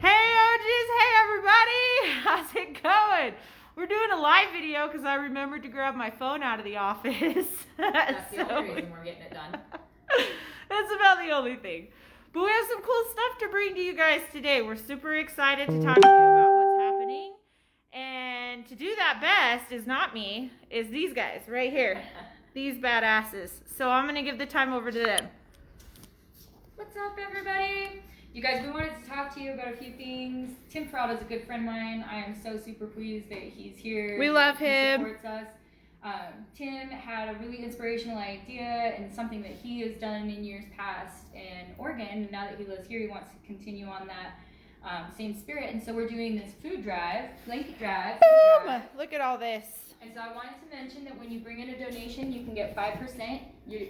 Hey OGs, hey everybody, how's it going? We're doing a live video because I remembered to grab my phone out of the office. That's the only reason we're getting it done. That's about the only thing. But we have some cool stuff to bring to you guys today. We're super excited to talk to you about what's happening. And to do that best is not me, is these guys right here. These badasses. So I'm going to give the time over to them. What's up, everybody? You guys, we wanted to talk to you about a few things. Tim Ferraldo is a good friend of mine. I am so super pleased that he's here. We love He him. supports us. Tim had a really inspirational idea and something that he has done in years past in Oregon. And now that he lives here, he wants to continue on that same spirit. And so we're doing this food drive, blanket drive. Boom! Look at all this. And so I wanted to mention that when you bring in a donation, you can get 5%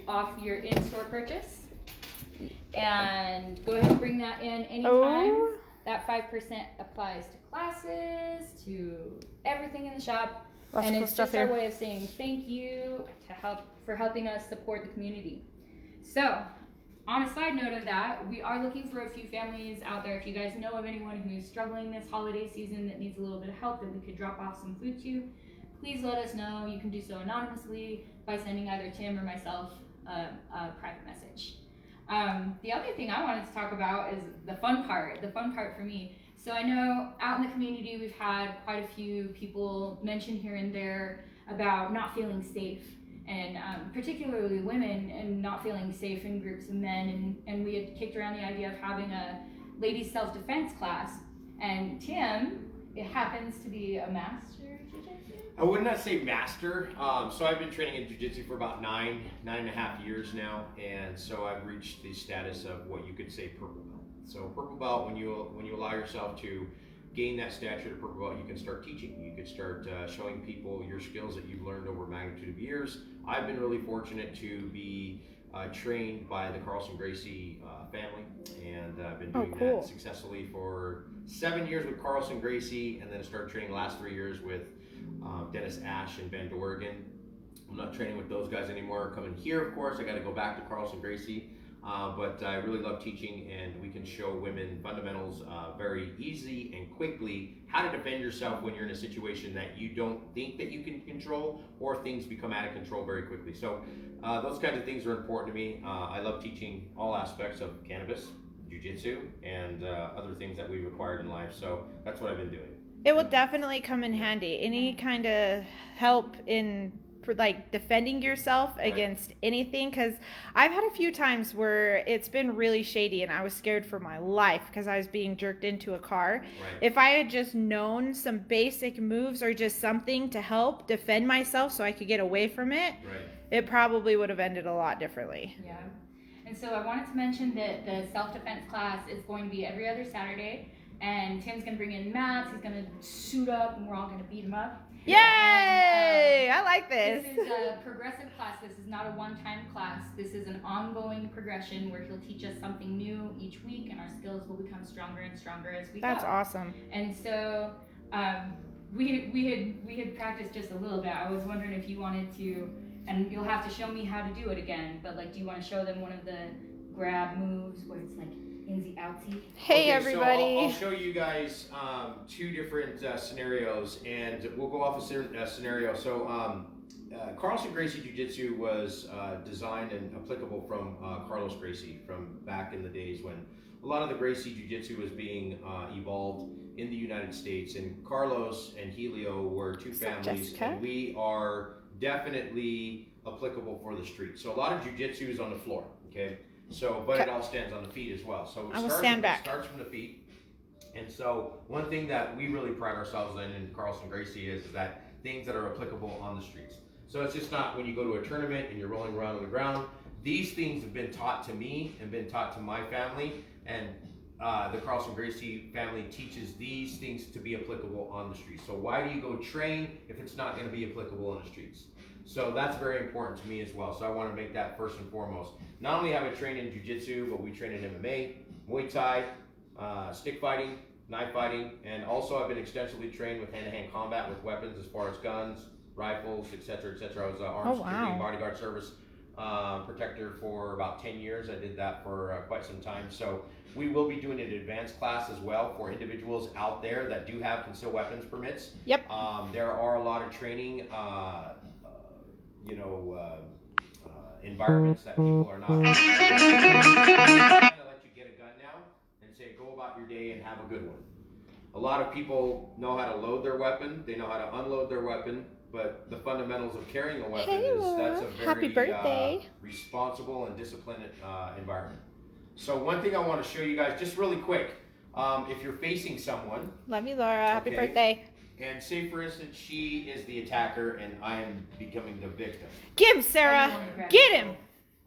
off your in-store purchase. And go ahead and bring that in anytime. Oh. That 5% applies to classes, to everything in the shop. Lots and of cool it's stuff just our here. way of saying thank you for helping us support the community. So, on a side note of that, we are looking for a few families out there. If you guys know of anyone who's struggling this holiday season that needs a little bit of help that we could drop off some food to, please let us know. You can do so anonymously by sending either Tim or myself a private message. The other thing I wanted to talk about is the fun part for me. So I know out in the community we've had quite a few people mention here and there about not feeling safe, and particularly women, and not feeling safe in groups of men, and we had kicked around the idea of having a ladies self-defense class, and Tim, it happens to be a master jiu-jitsu? I would not say master. So I've been training in jiu-jitsu for about nine and a half years now, and so I've reached the status of what you could say purple belt. So purple belt, when you allow yourself to gain that stature to purple belt, you can start teaching. You can start showing people your skills that you've learned over a magnitude of years. I've been really fortunate to be trained by the Carlson Gracie family, and I've been doing that successfully for 7 years with Carlson Gracie, and then I started training the last 3 years with Dennis Ash in Bend, Oregon. I'm not training with those guys anymore. Coming here, of course, I got to go back to Carlson Gracie, but I really love teaching, and we can show women fundamentals very easy and quickly, how to defend yourself when you're in a situation that you don't think that you can control, or things become out of control very quickly. So those kinds of things are important to me. I love teaching all aspects of cannabis, jiu-jitsu, and other things that we've acquired in life. So that's what I've been doing. It will definitely come in handy. Any kind of help for like defending yourself against anything, because I've had a few times where it's been really shady and I was scared for my life because I was being jerked into a car. If I had just known some basic moves or just something to help defend myself so I could get away from it, it probably would have ended a lot differently. Yeah. And so I wanted to mention that the self-defense class is going to be every other Saturday. And Tim's going to bring in mats, he's going to suit up, and we're all going to beat him up. Yay! I like this. This is a progressive class. This is not a one-time class. This is an ongoing progression where he'll teach us something new each week, and our skills will become stronger and stronger as we go. That's awesome. And so we had practiced just a little bit. I was wondering if you wanted to, and you'll have to show me how to do it again, but like, do you want to show them one of the grab moves where it's like insy outsy? Hey, okay, everybody. So I'll show you guys two different scenarios, and we'll go off a scenario. So Carlson Gracie Jiu-Jitsu was designed and applicable from Carlos Gracie from back in the days when a lot of the Gracie Jiu-Jitsu was being evolved in the United States, and Carlos and Helio were two families, and we are definitely applicable for the street. So a lot of Jiu-Jitsu is on the floor, okay? So, but it all stands on the feet as well. So it starts from the feet. And so one thing that we really pride ourselves in Carlson Gracie is that things that are applicable on the streets. So it's just not when you go to a tournament and you're rolling around on the ground. These things have been taught to me and been taught to my family, and the Carlson Gracie family teaches these things to be applicable on the streets. So why do you go train if it's not going to be applicable on the streets? So that's very important to me as well. So I want to make that first and foremost. Not only have I trained in jiu-jitsu, but we train in MMA, Muay Thai, stick fighting, knife fighting, and also I've been extensively trained with hand-to-hand combat with weapons as far as guns, rifles, etc., etc. I was armed security and bodyguard service protector for about 10 years. I did that for quite some time. So We will be doing an advanced class as well for individuals out there that do have concealed weapons permits. Yep. There are a lot of training, environments that people are not. Kind of let you get a gun now and say, go about your day and have a good one. A lot of people know how to load their weapon, they know how to unload their weapon, but the fundamentals of carrying a weapon that's a very Happy birthday. Responsible and disciplined environment. So one thing I want to show you guys, just really quick, if you're facing someone. Love you, Laura. Happy birthday. And say, for instance, she is the attacker and I am becoming the victim. Get him, Sarah. Get him.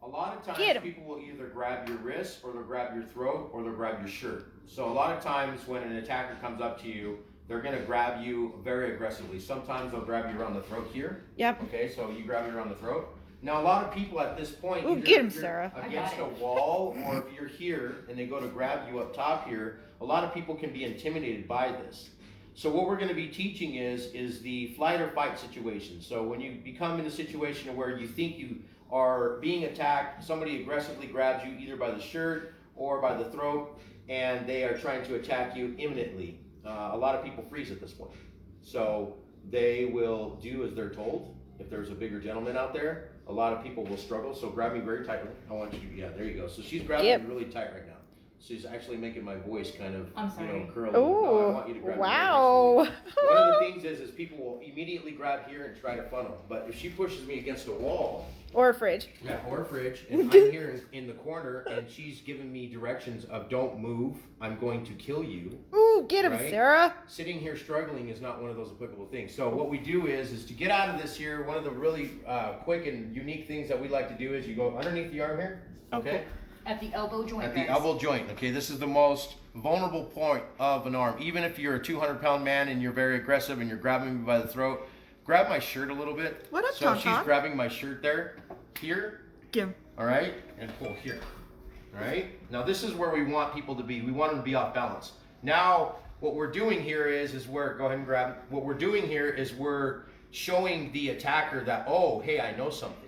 A lot of times people will either grab your wrist or they'll grab your throat or they'll grab your shirt. So a lot of times when an attacker comes up to you, they're going to grab you very aggressively. Sometimes they'll grab you around the throat here. Yep. Okay, so you grab you around the throat. Now a lot of people at this point, Ooh, get him, Sarah. Against a wall, or if you're here and they go to grab you up top here, a lot of people can be intimidated by this. So what we're going to be teaching is the flight or fight situation. So when you become in a situation where you think you are being attacked, somebody aggressively grabs you either by the shirt or by the throat, and they are trying to attack you imminently. A lot of people freeze at this point. So they will do as they're told. If there's a bigger gentleman out there, a lot of people will struggle. So grab me very tightly. I want you to, yeah, there you go. So she's grabbing me really tight right now. She's actually making my voice kind of, curl. Oh, I want you to grab wow. me. One of the things is people will immediately grab here and try to funnel. But if she pushes me against a wall. Or a fridge. Yeah, or a fridge. And I'm here in the corner and she's giving me directions of don't move. I'm going to kill you. Ooh, get him, right? Sarah. Sitting here struggling is not one of those applicable things. So what we do is to get out of this here, one of the really quick and unique things that we like to do is you go underneath the arm here. Okay. At the elbow joint. At the elbow joint. Okay, this is the most vulnerable point of an arm. Even if you're a 200-pound man and you're very aggressive and you're grabbing me by the throat, grab my shirt a little bit. What up, So Tom she's Tom? grabbing my shirt there, here. Get him. All right, and pull here. All right. Now this is where we want people to be. We want them to be off balance. Now what we're doing here is we're go ahead and grab. What we're doing here is we're showing the attacker that, oh, hey, I know something.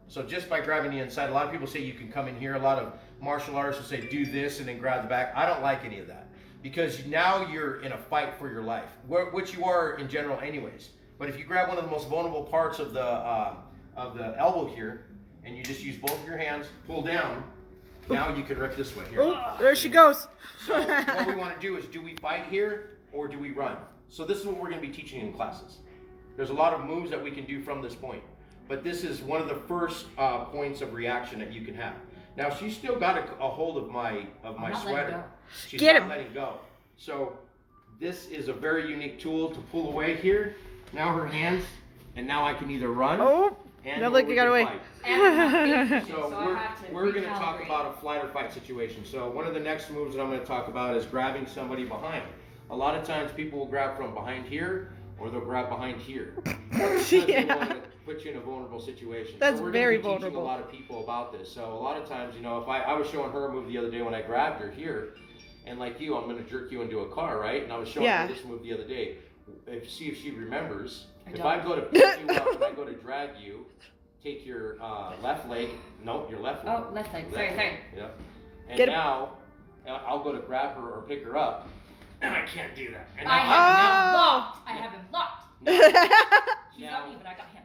So just by grabbing the inside, a lot of people say you can come in here. A lot of martial artists will say do this and then grab the back. I don't like any of that because now you're in a fight for your life, which you are in general anyways. But if you grab one of the most vulnerable parts of the elbow here and you just use both of your hands, pull down, now you can rip this way here. Oh, there she goes. So what we want to do is, do we fight here or do we run? So this is what we're going to be teaching in classes. There's a lot of moves that we can do from this point. But this is one of the first points of reaction that you can have. Now she's still got a hold of my sweater. She's not letting go. So this is a very unique tool to pull away here. Now her hands, and now I can either run. And no, look, you got away. So we're going to talk about a flight or fight situation. So one of the next moves that I'm going to talk about is grabbing somebody behind. A lot of times people will grab from behind here, or they'll grab behind here. They want to put you in a vulnerable situation. That's so we're very going to be teaching vulnerable. a lot of people about this. So a lot of times, if I was showing her a move the other day when I grabbed her here, and like you, I'm going to jerk you into a car, right? And I was showing her this move the other day. See if she remembers. If I go to pick you up and I go to drag you, take your left leg. No, your left leg. Oh, left leg. Sorry. Yeah. And now I'll go to grab her or pick her up, and I can't do that. And I have him locked. He got me, but I got him.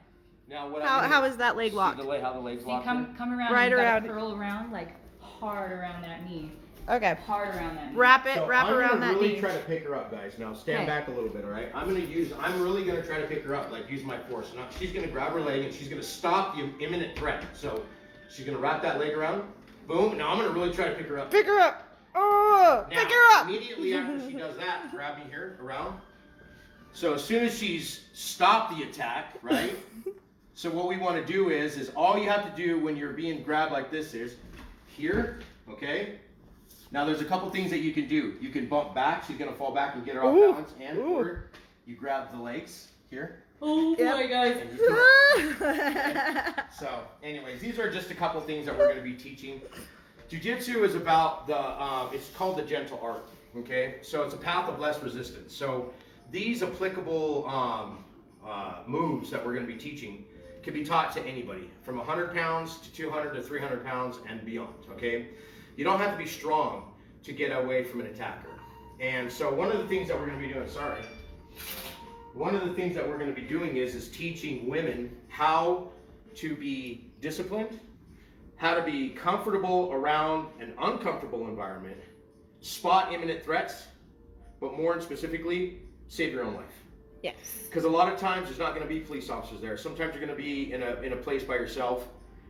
Now what? How is that leg locked? See how the leg's locked? Come around. Right and you around. gotta curl around, like hard around that knee. Okay. Hard around that knee. Wrap So around that I'm gonna really knee. try to pick her up, guys. Now stand back a little bit, all right? I'm really gonna try to pick her up, like use my force. Now she's gonna grab her leg and she's gonna stop the imminent threat. So she's gonna wrap that leg around. Boom. Now I'm gonna really try to pick her up. Pick her up. Oh, Now, pick her up. Immediately after she does that, grab me here around. So as soon as she's stopped the attack, right? So what we want to do is all you have to do when you're being grabbed like this is here, okay? Now there's a couple things that you can do. You can bump back, she's gonna fall back and get her off balance, and or you grab the legs here. Oh my God. So anyways, these are just a couple things that we're gonna be teaching. Jiu-Jitsu is about it's called the gentle art, okay? So it's a path of less resistance. So these applicable moves that we're gonna be teaching can be taught to anybody from 100 pounds to 200 to 300 pounds and beyond, okay? You don't have to be strong, to get away from an attacker. And so one of the things that we're going to be doing, one of the things that we're going to be doing is teaching women how to be disciplined, how to be comfortable around an uncomfortable environment, spot imminent threats, but more specifically, save your own life. Yes. Because a lot of times there's not going to be police officers there. Sometimes you're going to be in a place by yourself.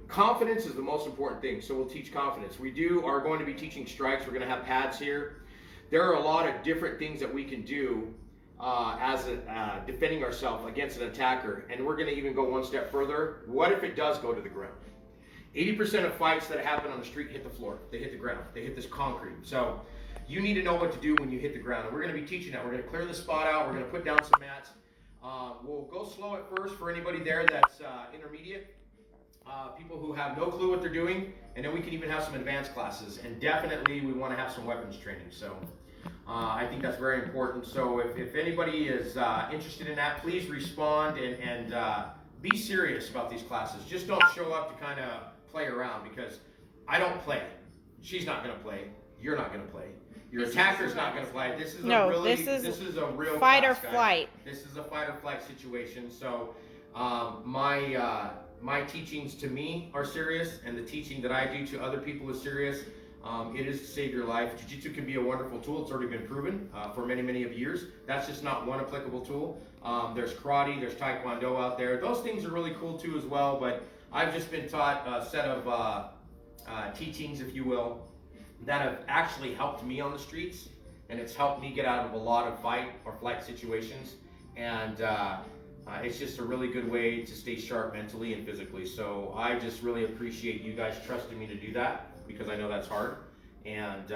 Confidence is the most important thing, so we'll teach confidence. We are going to be teaching strikes. We're going to have pads here. There are a lot of different things that we can do as defending ourselves against an attacker, and we're going to even go one step further. What if it does go to the ground? 80% of fights that happen on the street hit the floor. They hit the ground. They hit this concrete. So you need to know what to do when you hit the ground, and we're going to be teaching that. We're going to clear the spot out. We're going to put down some mats. We'll go slow at first for anybody there that's intermediate. People who have no clue what they're doing, and then we can even have some advanced classes, and definitely we want to have some weapons training. So I think that's very important. So if anybody is interested in that, please respond and be serious about these classes. Just don't show up to kind of play around, because I don't play. She's not going to play. You're not going to play. Your attacker's not going to play. This is a real fight or class, guys. flight. This is a fight or flight situation. So my teachings to me are serious, and the teaching that I do to other people is serious. It is to save your life. Jiu-Jitsu can be a wonderful tool. It's already been proven for many, many of years. That's just not one applicable tool. There's karate, there's taekwondo out there. Those things are really cool too as well, but I've just been taught a set of teachings, if you will, that have actually helped me on the streets, and it's helped me get out of a lot of fight or flight situations. And it's just a really good way to stay sharp mentally and physically. So I just really appreciate you guys trusting me to do that, because I know that's hard. And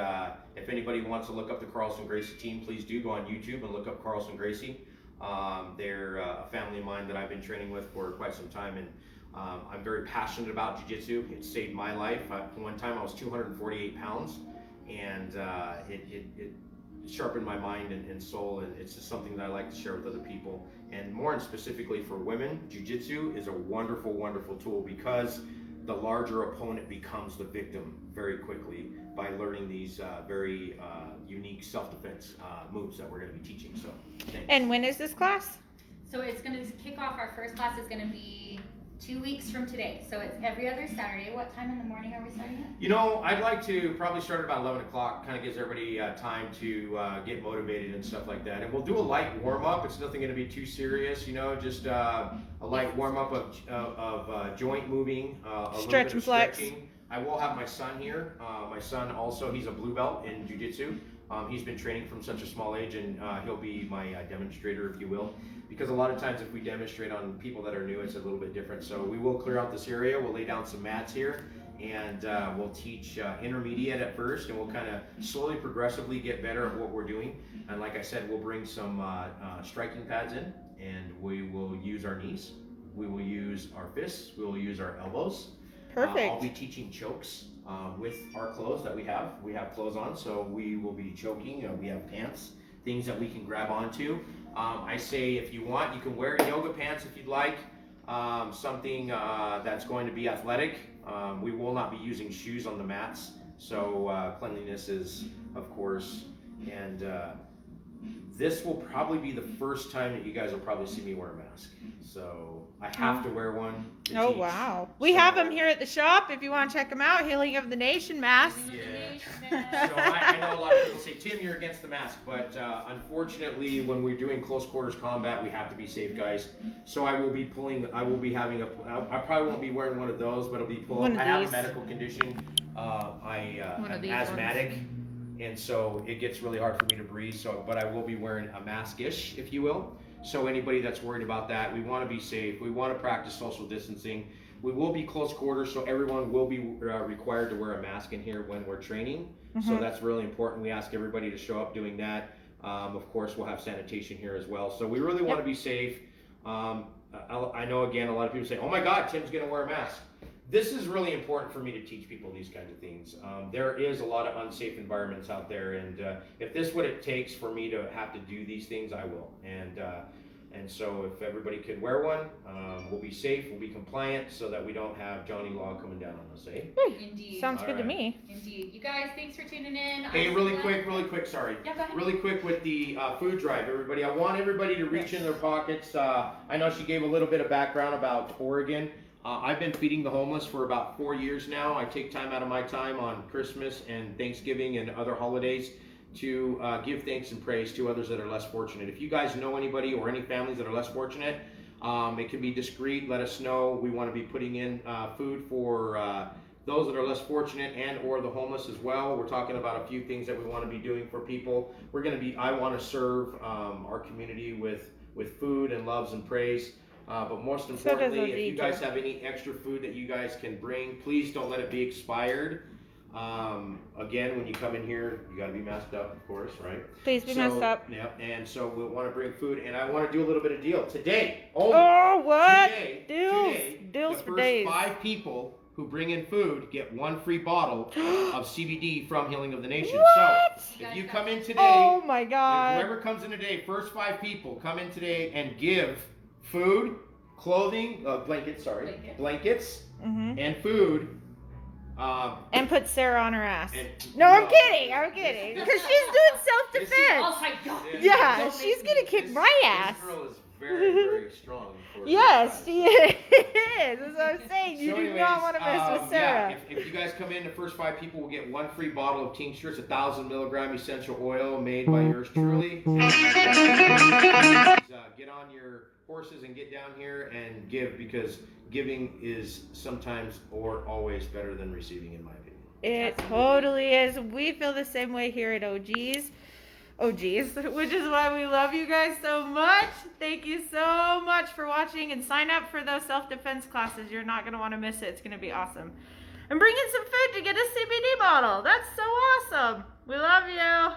if anybody wants to look up the Carlson Gracie team, please do go on YouTube and look up Carlson Gracie. They're a family of mine that I've been training with for quite some time, and I'm very passionate about jiu-jitsu. It saved my life. One time I was 248 pounds, and it sharpened my mind and soul, and it's just something that I like to share with other people. And more specifically for women, jiu-jitsu is a wonderful, wonderful tool, because the larger opponent becomes the victim very quickly by learning these very unique self-defense moves that we're going to be teaching. So, thanks. And when is this class? So it's going to kick off. Our first class is going to be 2 weeks from today. So it's every other Saturday. What time in the morning are we starting at? You know, I'd like to probably start at about 11 o'clock. Kind of gives everybody time to get motivated and stuff like that. And we'll do a light warm-up. It's nothing going to be too serious, you know, just a light warm-up of joint moving, a Stretch little bit and of flex. stretching. I will have my son here. My son also, he's a blue belt in jiu-jitsu. He's been training from such a small age, and he'll be my demonstrator, if you will. Because a lot of times if we demonstrate on people that are new, it's a little bit different. So we will clear out this area. We'll lay down some mats here, and we'll teach intermediate at first, and we'll kind of slowly, progressively get better at what we're doing. And like I said, we'll bring some striking pads in, and we will use our knees. We will use our fists. We will use our elbows. Perfect. I'll be teaching chokes with our clothes that we have. We have clothes on, so we will be choking. We have pants, things that we can grab onto. I say if you want, you can wear yoga pants if you'd like, something that's going to be athletic. We will not be using shoes on the mats, so cleanliness is, of course, and this will probably be the first time that you guys will probably see me wear a mask. So I have to wear one to Oh, teach. wow. We have them here at the shop if you want to check them out. Healing of the Nation mask. Yeah. So I know a lot of people say, Tim, you're against the mask, but unfortunately, when we're doing close quarters combat, we have to be safe, guys. So I will be having I probably won't be wearing one of those, but I'll be pulling. I have a medical condition. I am asthmatic, and so it gets really hard for me to breathe. So, but I will be wearing a mask-ish, if you will. So anybody that's worried about that, we want to be safe. We want to practice social distancing. We will be close quarters, so everyone will be required to wear a mask in here when we're training. Mm-hmm. So that's really important. We ask everybody to show up doing that. Of course, we'll have sanitation here as well. So we really want to be safe. I know, again, a lot of people say, oh my God, Tim's going to wear a mask. This is really important for me to teach people these kinds of things. There is a lot of unsafe environments out there, and if this is what it takes for me to have to do these things, I will. And so if everybody could wear one, we'll be safe, we'll be compliant, so that we don't have Johnny Law coming down on us, eh? Indeed. Sounds All good to right. me. Indeed. You guys, thanks for tuning in. Hey, really quick, sorry. Yeah, go ahead. Really quick with the food drive, everybody. I want everybody to reach in their pockets. I know she gave a little bit of background about Oregon. I've been feeding the homeless for about 4 years now. I take time out of my time on Christmas and Thanksgiving and other holidays to give thanks and praise to others that are less fortunate. If you guys know anybody or any families that are less fortunate, it can be discreet. Let us know. We want to be putting in food for those that are less fortunate and or the homeless as well. We're talking about a few things that we want to be doing for people. I want to serve our community with food and loves and praise. But most importantly, if you guys have any extra food that you guys can bring, please don't let it be expired. Again, when you come in here, you got to be masked up, of course, right? Please be masked up. Yeah, and so we'll want to bring food, and I want to do a little bit of deal today. Only, Oh, what? Today, Deals the for first days. 5 people who bring in food get 1 free bottle of CBD from Healing of the Nation. What? So if you come in today, Oh my God. whoever comes in today, first 5 people come in today and give food, clothing, blankets, Mm-hmm. and food. And put Sarah on her ass. And- No, I'm kidding. Because she's doing Oh self-defense. my God. Yeah, Don't she's make gonna me. kick my ass. This girl is very, very strong. For Yes, this she is. That's what I'm saying. You So do anyways, not want to mess with Sarah. Yeah, if you guys come in, the first 5 people will get 1 free bottle of tincture. It's 1,000 milligram essential oil made by yours truly. Get on your horses and get down here and give, because giving is sometimes or always better than receiving, in my opinion. It totally is. We feel the same way here at OGs, which is why we love you guys so much. Thank you so much for watching, and sign up for those self-defense classes. You're not going to want to miss it. It's going to be awesome. And bring in some food to get a CBD bottle. That's so awesome. We love you.